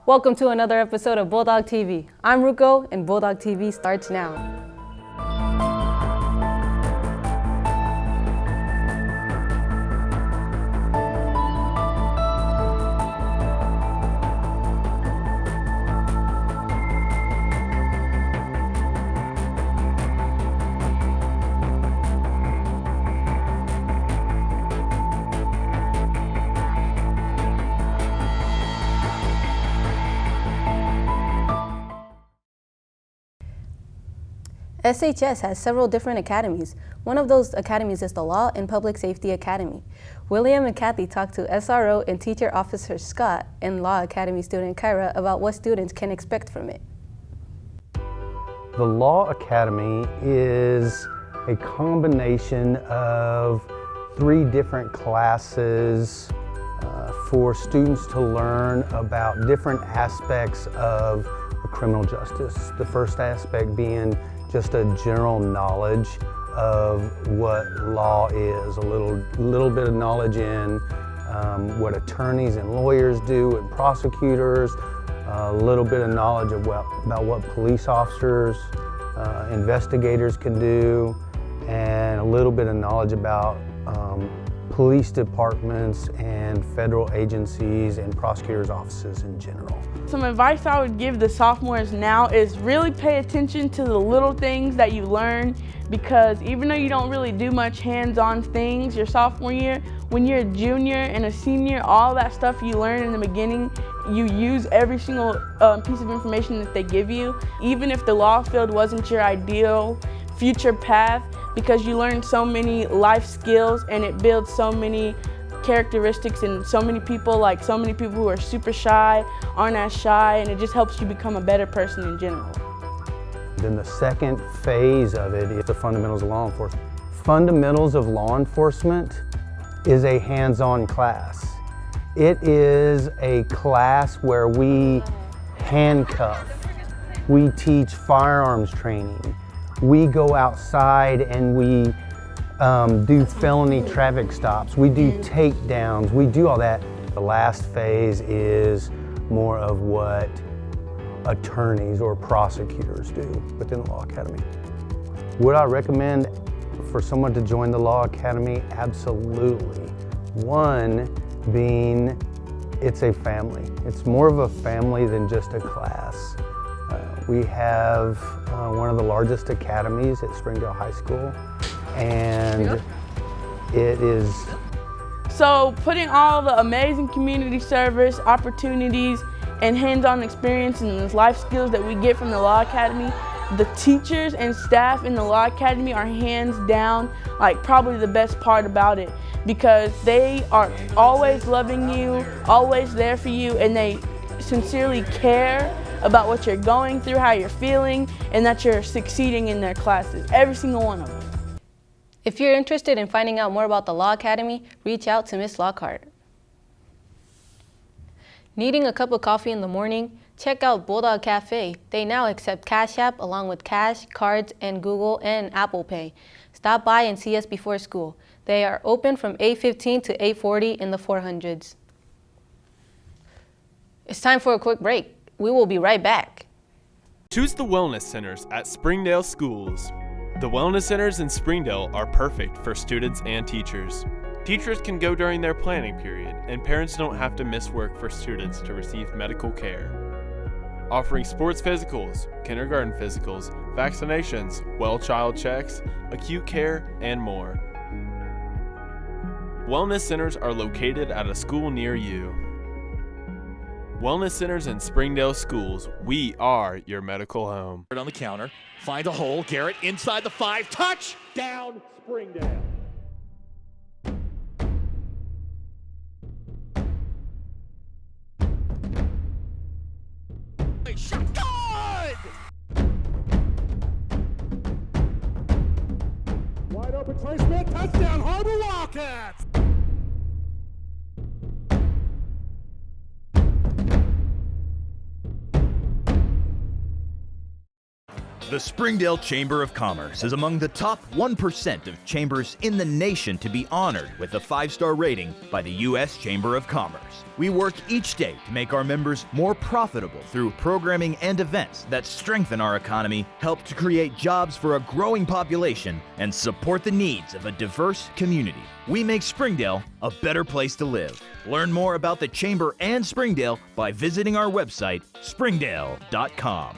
Welcome to another episode of Bulldog TV. I'm Ruko, and Bulldog TV starts now. SHS has several different academies. One of those academies is the Law and Public Safety Academy. William and Kathy talked to SRO and Teacher Officer Scott and Law Academy student Kyra about what students can expect from it. The Law Academy is a combination of 3 different classes for students to learn about different aspects of criminal justice. The first aspect being just a general knowledge of what law is, a little bit of knowledge in what attorneys and lawyers do and prosecutors, a little bit of knowledge about what police officers, investigators can do, and a little bit of knowledge about police departments and federal agencies and prosecutors' offices in general. Some advice I would give the sophomores now is really pay attention to the little things that you learn, because even though you don't really do much hands-on things your sophomore year, when you're a junior and a senior, all that stuff you learn in the beginning, you use every single piece of information that they give you, even if the law field wasn't your ideal future path, because you learn so many life skills and it builds so many characteristics in so many people, like so many people who are super shy aren't as shy, and it just helps you become a better person in general. Then the second phase of it is the fundamentals of law enforcement. Fundamentals of law enforcement is a hands-on class. It is a class where we handcuff, we teach firearms training, we go outside and we do felony traffic stops, we do takedowns, we do all that. The last phase is more of what attorneys or prosecutors do within the Law Academy. Would I recommend for someone to join the Law Academy? Absolutely. One being, it's a family. It's more of a family than just a class. We have one of the largest academies at Springdale High School, and it is... So putting all the amazing community service opportunities and hands-on experience and the life skills that we get from the Law Academy, the teachers and staff in the Law Academy are hands down like probably the best part about it, because they are always loving you, always there for you, and they sincerely care about what you're going through, how you're feeling, and that you're succeeding in their classes, every single one of them. If you're interested in finding out more about the Law Academy, reach out to Miss Lockhart. Needing a cup of coffee in the morning? Check out Bulldog Cafe. They now accept Cash App along with cash, cards, and Google and Apple Pay. Stop by and see us before school. They are open from 8:15 to 8:40 in the 400s. It's time for a quick break. We will be right back. Choose the Wellness Centers at Springdale Schools. The Wellness Centers in Springdale are perfect for students and teachers. Teachers can go during their planning period, and parents don't have to miss work for students to receive medical care. Offering sports physicals, kindergarten physicals, vaccinations, well child checks, acute care, and more. Wellness Centers are located at a school near you. Wellness Centers in Springdale Schools, we are your medical home. On the counter, find a hole, Garrett inside the 5, touchdown Springdale. Shot good! Wide open Trey Smith, touchdown HAR-BER Wildcats! The Springdale Chamber of Commerce is among the top 1% of chambers in the nation to be honored with a 5-star rating by the U.S. Chamber of Commerce. We work each day to make our members more profitable through programming and events that strengthen our economy, help to create jobs for a growing population, and support the needs of a diverse community. We make Springdale a better place to live. Learn more about the Chamber and Springdale by visiting our website, springdale.com.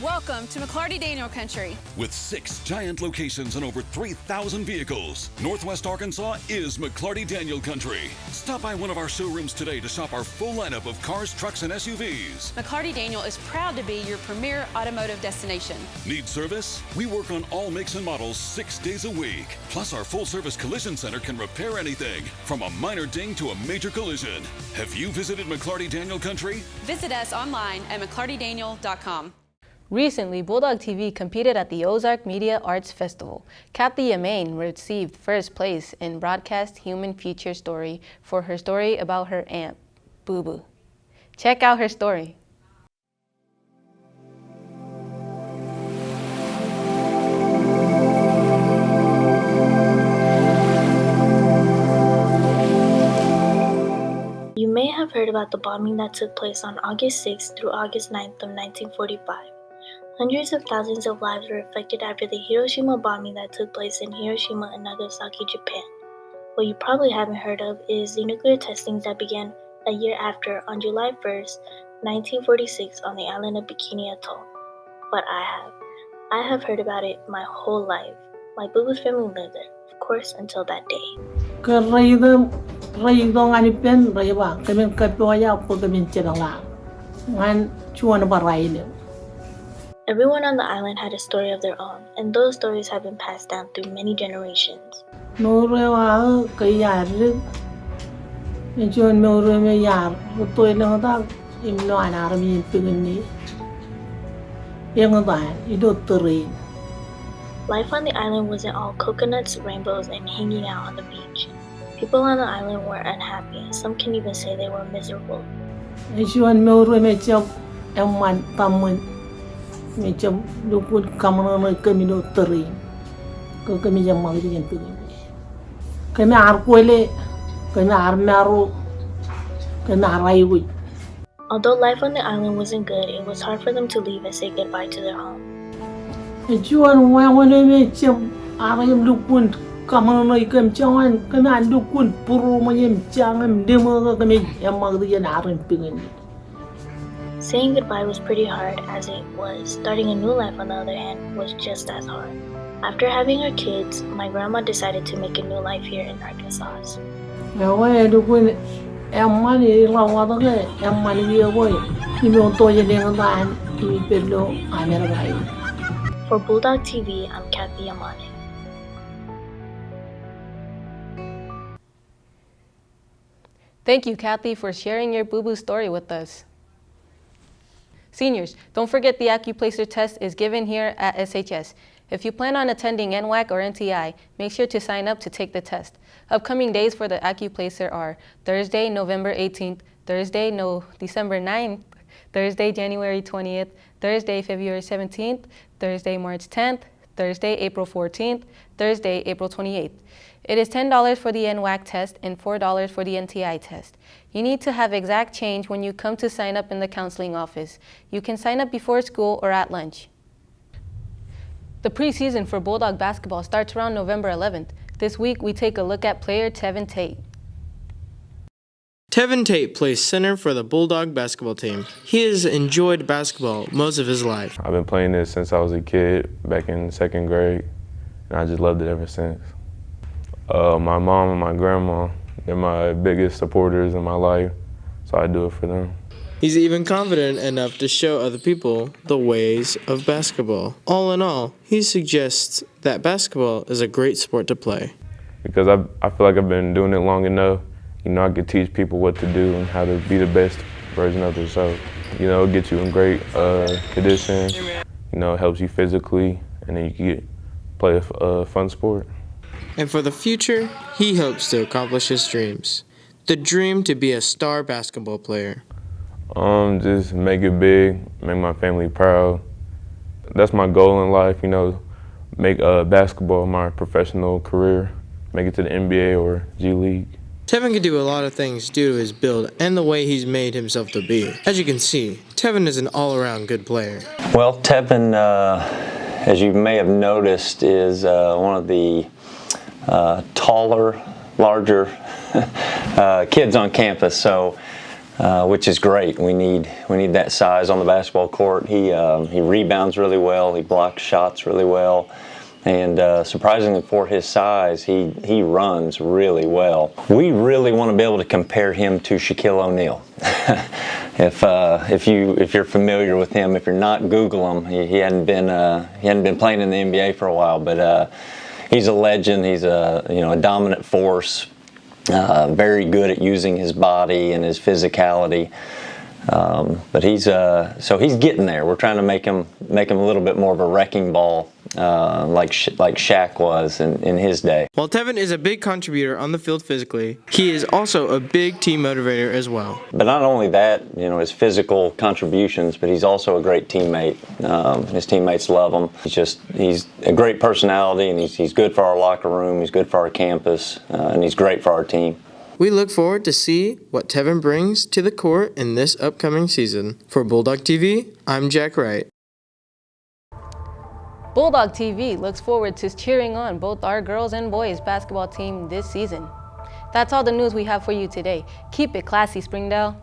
Welcome to McClarty Daniel Country. With 6 giant locations and over 3,000 vehicles, Northwest Arkansas is McClarty Daniel Country. Stop by one of our showrooms today to shop our full lineup of cars, trucks, and SUVs. McClarty Daniel is proud to be your premier automotive destination. Need service? We work on all makes and models 6 days a week. Plus, our full-service collision center can repair anything, from a minor ding to a major collision. Have you visited McClarty Daniel Country? Visit us online at mcclartydaniel.com. Recently, Bulldog TV competed at the Ozark Media Arts Festival. Kathy Yamain received first place in Broadcast Human Feature Story for her story about her aunt, Boo Boo. Check out her story. You may have heard about the bombing that took place on August 6th through August 9th of 1945. Hundreds of thousands of lives were affected after the Hiroshima bombing that took place in Hiroshima and Nagasaki, Japan. What you probably haven't heard of is the nuclear testings that began a year after, on July 1st, 1946, on the island of Bikini Atoll. But I have heard about it my whole life. My boo-boo's family lived there, of course, until that day. Everyone on the island had a story of their own, and those stories have been passed down through many generations. Life on the island wasn't all coconuts, rainbows, and hanging out on the beach. People on the island were unhappy, and some can even say they were miserable. Although life on the island wasn't good, it was hard for them to leave and say goodbye to their home. Saying goodbye was pretty hard as it was. Starting a new life, on the other hand, was just as hard. After having her kids, my grandma decided to make a new life here in Arkansas. For Bulldog TV, I'm Kathy Yamane. Thank you, Kathy, for sharing your boo-boo story with us. Seniors, don't forget the AccuPlacer test is given here at SHS. If you plan on attending NWAC or NTI, make sure to sign up to take the test. Upcoming days for the AccuPlacer are Thursday, November 18th, Thursday, December 9th, Thursday, January 20th, Thursday, February 17th, Thursday, March 10th, Thursday, April 14th, Thursday, April 28th. It is $10 for the NWAC test and $4 for the NTI test. You need to have exact change when you come to sign up in the counseling office. You can sign up before school or at lunch. The preseason for Bulldog basketball starts around November 11th. This week, we take a look at player Tevin Tate. Tevin Tate plays center for the Bulldog basketball team. He has enjoyed basketball most of his life. I've been playing this since I was a kid, back in 2nd grade, and I just loved it ever since. My mom and my grandma, they're my biggest supporters in my life, so I do it for them. He's even confident enough to show other people the ways of basketball. All in all, he suggests that basketball is a great sport to play. Because I feel like I've been doing it long enough, I can teach people what to do and how to be the best version of themselves. It gets you in great condition, it helps you physically, and then you can play a fun sport. And for the future, he hopes to accomplish his dreams. The dream to be a star basketball player. Just make it big, make my family proud, that's my goal in life, you know, make basketball my professional career, make it to the NBA or G League. Tevin can do a lot of things due to his build and the way he's made himself to be. As you can see, Tevin is an all-around good player. Well, Tevin, as you may have noticed, is one of the taller, larger kids on campus, so which is great. We need that size on the basketball court. He rebounds really well. He blocks shots really well. And surprisingly for his size, he runs really well. We really want to be able to compare him to Shaquille O'Neal. If you're familiar with him, if you're not, Google him. He hadn't been playing in the NBA for a while, but he's a legend. He's a dominant force. Very good at using his body and his physicality. But he's getting there. We're trying to make him a little bit more of a wrecking ball, like Shaq was in his day. While Tevin is a big contributor on the field physically, he is also a big team motivator as well. But not only that, his physical contributions, but he's also a great teammate. His teammates love him. He's a great personality, and he's good for our locker room. He's good for our campus, and he's great for our team. We look forward to see what Tevin brings to the court in this upcoming season. For Bulldog TV, I'm Jack Wright. Bulldog TV looks forward to cheering on both our girls and boys basketball team this season. That's all the news we have for you today. Keep it classy, Springdale.